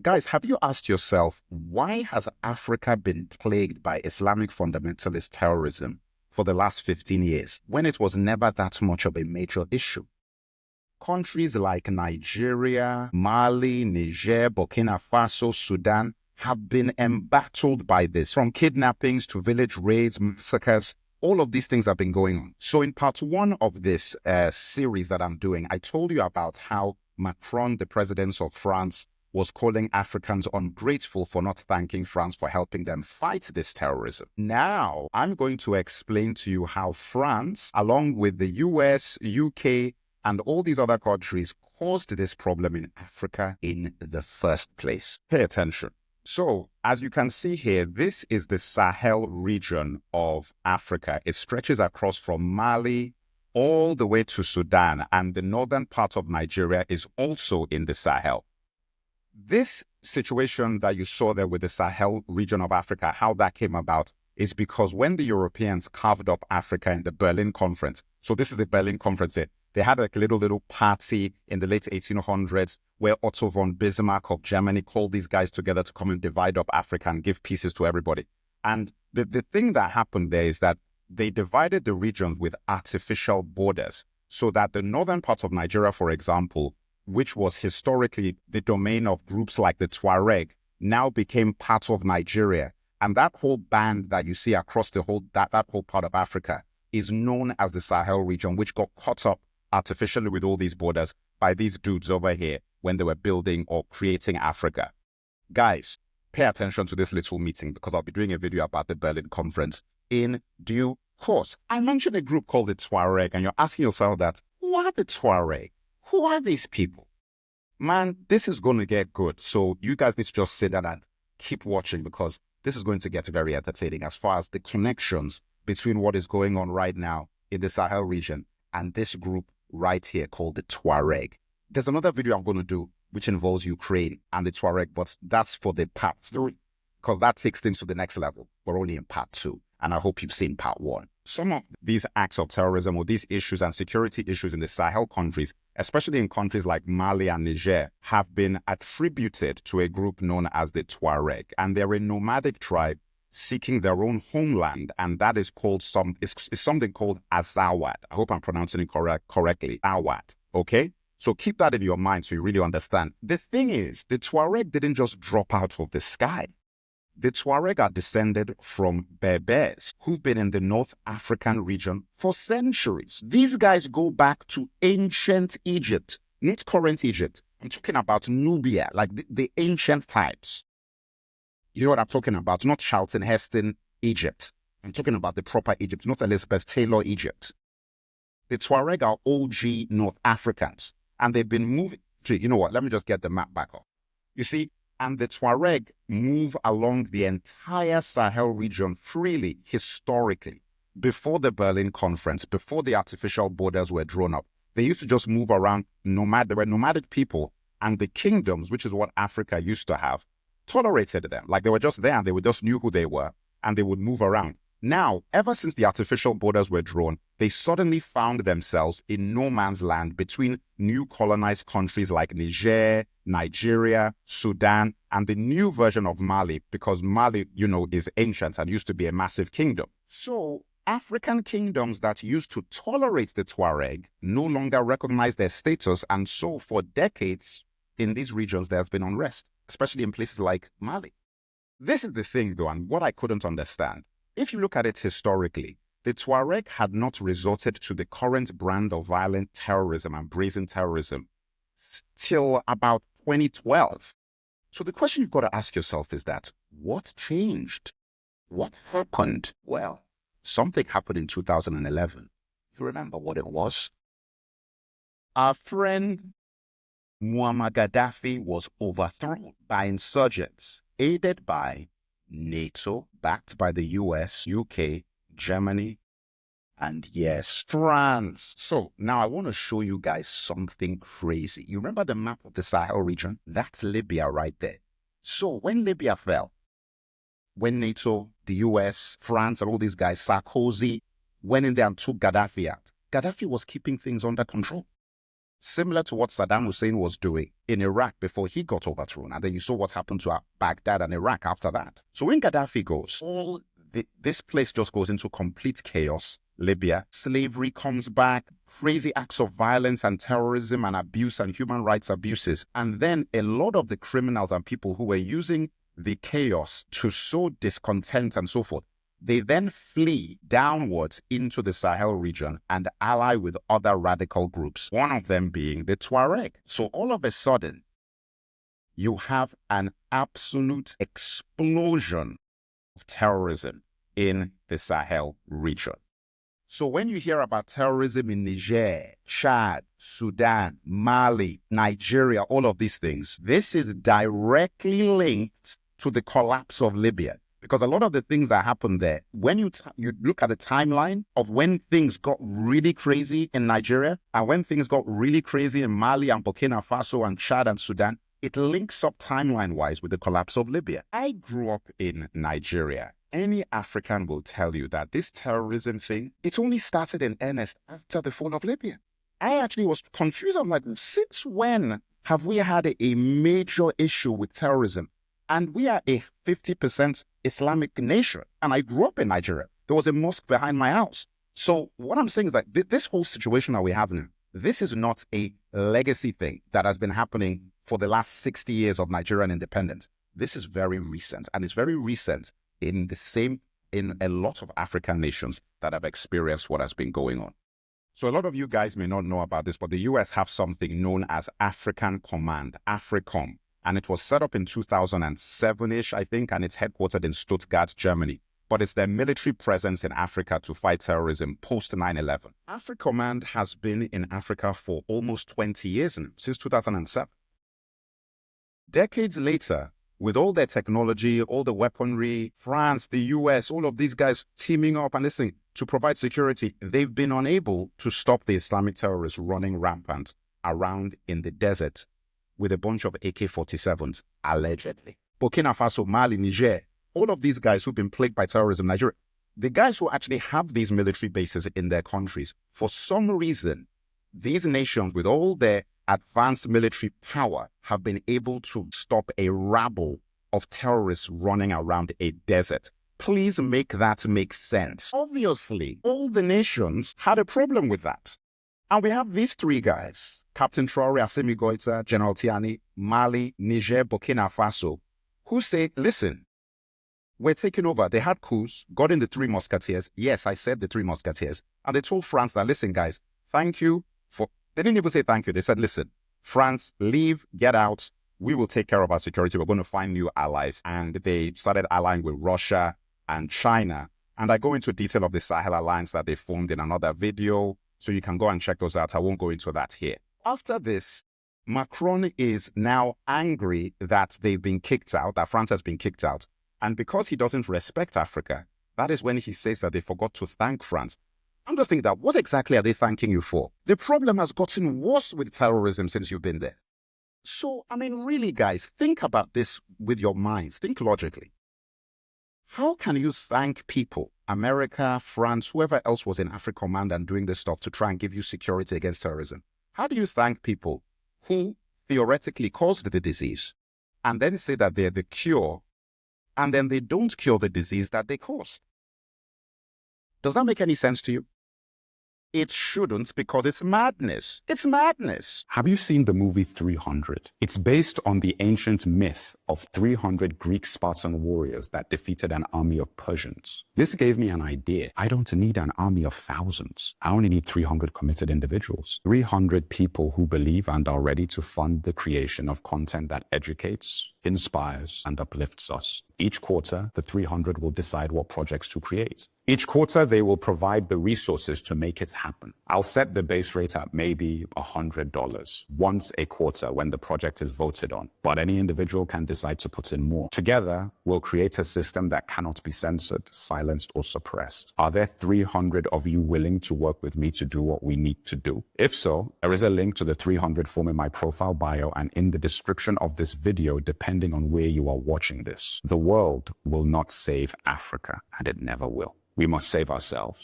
Guys, have you asked yourself, why has Africa been plagued by Islamic fundamentalist terrorism for the last 15 years when it was never that much of a major issue? Countries like Nigeria, Mali, Niger, Burkina Faso, Sudan have been embattled by this, from kidnappings to village raids, massacres. All of these things have been going on. So in part one of this series that I'm doing, I told you about how Macron, the president of France, was calling Africans ungrateful for not thanking France for helping them fight this terrorism. Now, I'm going to explain to you how France, along with the US, UK, and all these other countries, caused this problem in Africa in the first place. Pay attention. So, as you can see here, this is the Sahel region of Africa. It stretches across from Mali all the way to Sudan, and the northern part of Nigeria is also in the Sahel. This situation that you saw there with the Sahel region of Africa, how that came about, is because when the Europeans carved up Africa in the Berlin Conference, so this is the Berlin Conference, they had like a little party in the late 1800s where Otto von Bismarck of Germany called these guys together to come and divide up Africa and give pieces to everybody. And the thing that happened there is that they divided the region with artificial borders, so that the northern part of Nigeria, for example, which was historically the domain of groups like the Tuareg, now became part of Nigeria. And that whole band that you see across the whole that whole part of Africa is known as the Sahel region, which got caught up artificially with all these borders by these dudes over here when they were building or creating Africa. Guys, pay attention to this little meeting, because I'll be doing a video about the Berlin Conference in due course. I mentioned a group called the Tuareg, and you're asking yourself that, who are the Tuareg? Who are these people? Man, this is going to get good. So you guys need to just sit down and keep watching, because this is going to get very entertaining as far as the connections between what is going on right now in the Sahel region and this group right here called the Tuareg. There's another video I'm going to do which involves Ukraine and the Tuareg, but that's for the part 3, because that takes things to the next level. We're only in part 2, and I hope you've seen part 1. Some of these acts of terrorism or these issues and security issues in the Sahel countries, especially in countries like Mali and Niger, have been attributed to a group known as the Tuareg. And they're a nomadic tribe seeking their own homeland, and that is called something called Azawad. I hope I'm pronouncing it correctly. Awad. Okay? So keep that in your mind so you really understand. The thing is, the Tuareg didn't just drop out of the sky. The Tuareg are descended from Berbers, who've been in the North African region for centuries. These guys go back to ancient Egypt, not current Egypt. I'm talking about Nubia, like the ancient types. You know what I'm talking about? Not Charlton Heston Egypt. I'm talking about the proper Egypt, not Elizabeth Taylor Egypt. The Tuareg are OG North Africans, and they've been moving to, you know what, let me just get the map back up. You see, and the Tuareg move along the entire Sahel region freely, historically. Before the Berlin Conference, before the artificial borders were drawn up, they used to just move around they were nomadic people, and the kingdoms, which is what Africa used to have, tolerated them. Like they were just there and they just knew who they were, and they would move around. Now, ever since the artificial borders were drawn, they suddenly found themselves in no man's land between new colonized countries like Niger, Nigeria, Sudan, and the new version of Mali, because Mali, you know, is ancient and used to be a massive kingdom. So African kingdoms that used to tolerate the Tuareg no longer recognize their status, and so for decades in these regions there's been unrest, especially in places like Mali. This is the thing though, and what I couldn't understand. If you look at it historically, the Tuareg had not resorted to the current brand of violent terrorism and brazen terrorism till about 2012. So the question you've got to ask yourself is that, what changed? What happened? Well, something happened in 2011. You remember what it was? Our friend Muammar Gaddafi was overthrown by insurgents, aided by NATO, backed by the US, UK, Germany, and yes, France. So now I want to show you guys something crazy. You remember the map of the Sahel region? That's Libya right there. So when Libya fell, when NATO, the US, France, and all these guys, Sarkozy, went in there and took Gaddafi out, Gaddafi was keeping things under control. similar to what Saddam Hussein was doing in Iraq before he got overthrown. And then you saw what happened to Baghdad and Iraq after that. So when Gaddafi goes, this place just goes into complete chaos. Libya, slavery comes back, crazy acts of violence and terrorism and abuse and human rights abuses. And then a lot of the criminals and people who were using the chaos to sow discontent and so forth, they then flee downwards into the Sahel region and ally with other radical groups, one of them being the Tuareg. So all of a sudden, you have an absolute explosion of terrorism in the Sahel region. So when you hear about terrorism in Niger, Chad, Sudan, Mali, Nigeria, all of these things, this is directly linked to the collapse of Libya. Because a lot of the things that happened there, when you look at the timeline of when things got really crazy in Nigeria and when things got really crazy in Mali and Burkina Faso and Chad and Sudan, it links up timeline-wise with the collapse of Libya. I grew up in Nigeria. Any African will tell you that this terrorism thing, it only started in earnest after the fall of Libya. I actually was confused. I'm like, since when have we had a major issue with terrorism? And we are a 50% Islamic nation. And I grew up in Nigeria. There was a mosque behind my house. So what I'm saying is that this whole situation that we have now, this is not a legacy thing that has been happening for the last 60 years of Nigerian independence. This is very recent. And it's very recent in a lot of African nations that have experienced what has been going on. So a lot of you guys may not know about this, but the US have something known as African Command, AFRICOM. And it was set up in 2007-ish, I think, and it's headquartered in Stuttgart, Germany. But it's their military presence in Africa to fight terrorism post 9/11. AFRICOmmand has been in Africa for almost 20 years now, since 2007. Decades later, with all their technology, all the weaponry, France, the US, all of these guys teaming up and listening to provide security, they've been unable to stop the Islamic terrorists running rampant around in the desert with a bunch of AK-47s, allegedly. Burkina Faso, Mali, Niger, all of these guys who've been plagued by terrorism, Nigeria, the guys who actually have these military bases in their countries, for some reason, these nations with all their advanced military power have been able to stop a rabble of terrorists running around a desert. Please make that make sense. Obviously, all the nations had a problem with that. And we have these three guys, Captain Traoré, Assimi Goïta, General Tiani, Mali, Niger, Burkina Faso, who say, listen, we're taking over. They had coups, got in the Three Musketeers. Yes, I said the Three Musketeers. And they told France that, listen, guys, thank you for... They didn't even say thank you. They said, listen, France, leave, get out. We will take care of our security. We're going to find new allies. And they started allying with Russia and China. And I go into detail of the Sahel alliance that they formed in another video. So you can go and check those out. I won't go into that here. After this, Macron is now angry that they've been kicked out, that France has been kicked out. And because he doesn't respect Africa, that is when he says that they forgot to thank France. I'm just thinking that, what exactly are they thanking you for? The problem has gotten worse with terrorism since you've been there. So, I mean, really, guys, think about this with your minds. Think logically. How can you thank people, America, France, whoever else was in AFRICOmmand and doing this stuff to try and give you security against terrorism? How do you thank people who theoretically caused the disease and then say that they're the cure, and then they don't cure the disease that they caused? Does that make any sense to you? It shouldn't, because it's madness. It's madness. Have you seen the movie 300? It's based on the ancient myth of 300 Greek Spartan warriors that defeated an army of Persians. This gave me an idea. I don't need an army of thousands. I only need 300 committed individuals. 300 people who believe and are ready to fund the creation of content that educates, inspires, and uplifts us. Each quarter, the 300 will decide what projects to create. Each quarter, they will provide the resources to make it happen. I'll set the base rate at maybe $100 once a quarter when the project is voted on, but any individual can decide to put in more. Together, we'll create a system that cannot be censored, silenced, or suppressed. Are there 300 of you willing to work with me to do what we need to do? If so, there is a link to the 300 form in my profile bio and in the description of this video, depending on where you are watching this. The world will not save Africa, and it never will. We must save ourselves.